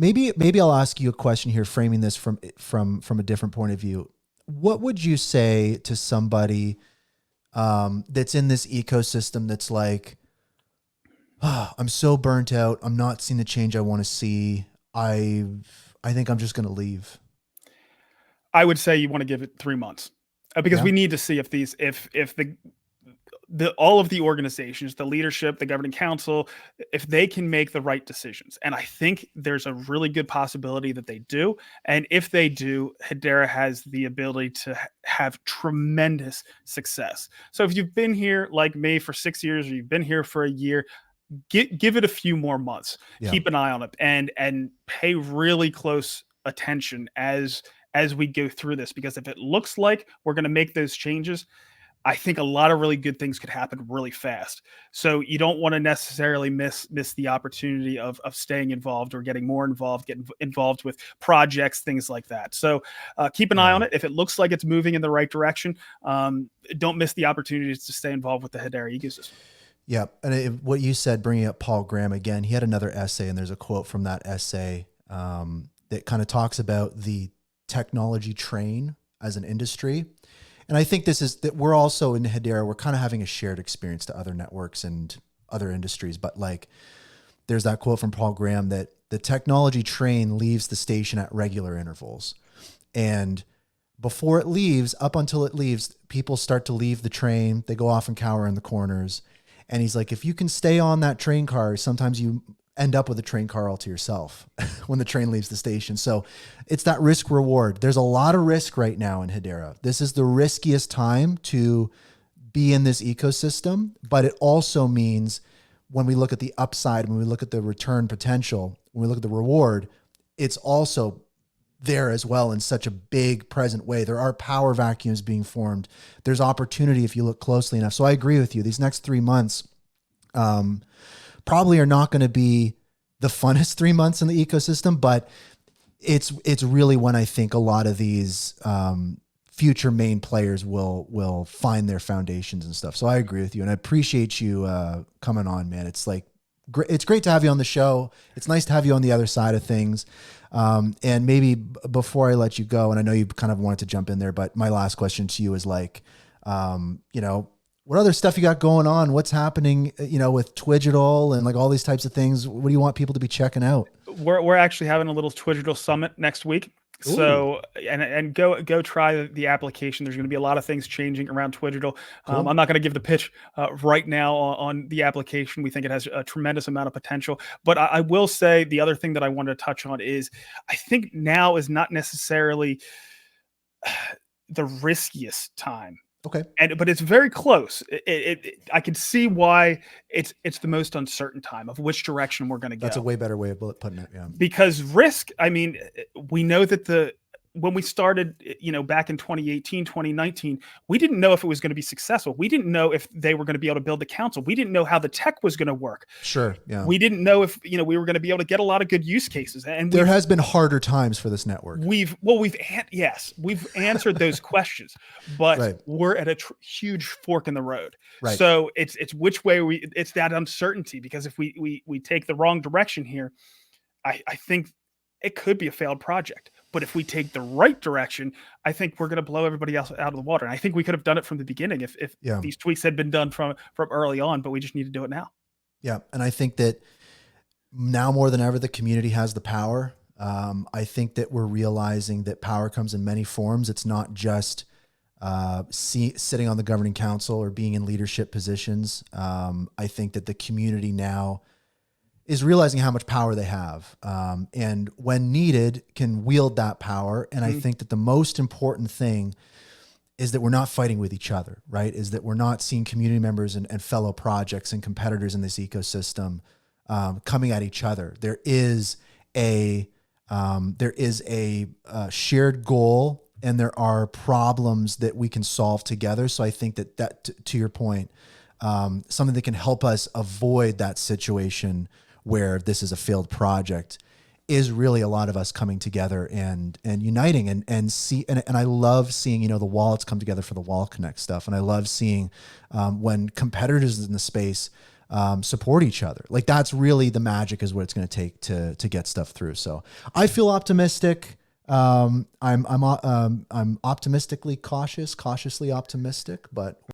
maybe I'll ask you a question here, framing this from a different point of view. What would you say to somebody that's in this ecosystem that's like, oh, I'm so burnt out. I'm not seeing the change I want to see. I think I'm just going to leave. I would say you want to give it 3 months because we need to see if all of the organizations, the leadership, the governing council, if they can make the right decisions. And I think there's a really good possibility that they do. And if they do, Hedera has the ability to have tremendous success. So if you've been here like me for 6 years, or you've been here for a year, give it a few more months. Yeah. Keep an eye on it and pay really close attention as we go through this, because if it looks like we're going to make those changes, I think a lot of really good things could happen really fast. So you don't want to necessarily miss the opportunity of staying involved or getting more involved, getting involved with projects, things like that. So keep an eye on it. If it looks like it's moving in the right direction, don't miss the opportunities to stay involved with the Hedera ecosystem. Yeah. And what you said, bringing up Paul Graham again, he had another essay, and there's a quote from that essay that kind of talks about the technology train as an industry. And I think this is that we're also in Hedera, we're kind of having a shared experience to other networks and other industries. But like, there's that quote from Paul Graham that the technology train leaves the station at regular intervals. And before it leaves, up until it leaves, people start to leave the train. They go off and cower in the corners. And he's like, if you can stay on that train car, sometimes you end up with a train car all to yourself when the train leaves the station. So it's that risk reward. There's a lot of risk right now in Hedera. This is the riskiest time to be in this ecosystem, but it also means when we look at the upside, when we look at the return potential, when we look at the reward, it's also there as well in such a big present way. There are power vacuums being formed. There's opportunity if you look closely enough. So I agree with you. These next 3 months, probably are not going to be the funnest 3 months in the ecosystem, but it's really when I think a lot of these future main players will find their foundations and stuff. So I agree with you, and I appreciate you coming on, man. It's like it's great to have you on the show. It's nice to have you on the other side of things. And maybe before I let you go, and I know you kind of wanted to jump in there, but my last question to you is like, what other stuff you got going on? What's happening, with Twigital and like all these types of things? What do you want people to be checking out? We're actually having a little Twigital summit next week. Ooh. So, and go try the application. There's going to be a lot of things changing around Twigital. Cool. I'm not going to give the pitch right now on the application. We think it has a tremendous amount of potential, but I will say the other thing that I wanted to touch on is I think now is not necessarily the riskiest time. Okay. But it's very close. I can see why it's the most uncertain time of which direction we're going to go. That's a way better way of putting it. Yeah. Because risk, I mean, we know that when we started, back in 2018, 2019, we didn't know if it was going to be successful. We didn't know if they were going to be able to build the council. We didn't know how the tech was going to work. Sure. Yeah. We didn't know if, we were going to be able to get a lot of good use cases. And there has been harder times for this network. We've answered those questions, but right. We're at a huge fork in the road. Right. So it's which way it's that uncertainty, because if we take the wrong direction here, I think it could be a failed project. But if we take the right direction, I think we're going to blow everybody else out of the water. And I think we could have done it from the beginning if these tweaks had been done from early on, but we just need to do it now. Yeah. And I think that now more than ever, the community has the power. I think that we're realizing that power comes in many forms. It's not just sitting on the governing council or being in leadership positions. I think that the community now is realizing how much power they have, and when needed can wield that power. And I think that the most important thing is that we're not fighting with each other, right? Is that we're not seeing community members and fellow projects and competitors in this ecosystem coming at each other. There is a shared goal, and there are problems that we can solve together. So I think that to your point, something that can help us avoid that situation where this is a failed project is really a lot of us coming together and uniting and I love seeing, the wallets come together for the Wall Connect stuff. And I love seeing when competitors in the space support each other. Like that's really the magic, is what it's going to take to get stuff through. So I feel optimistic. I'm optimistically cautious, cautiously optimistic, but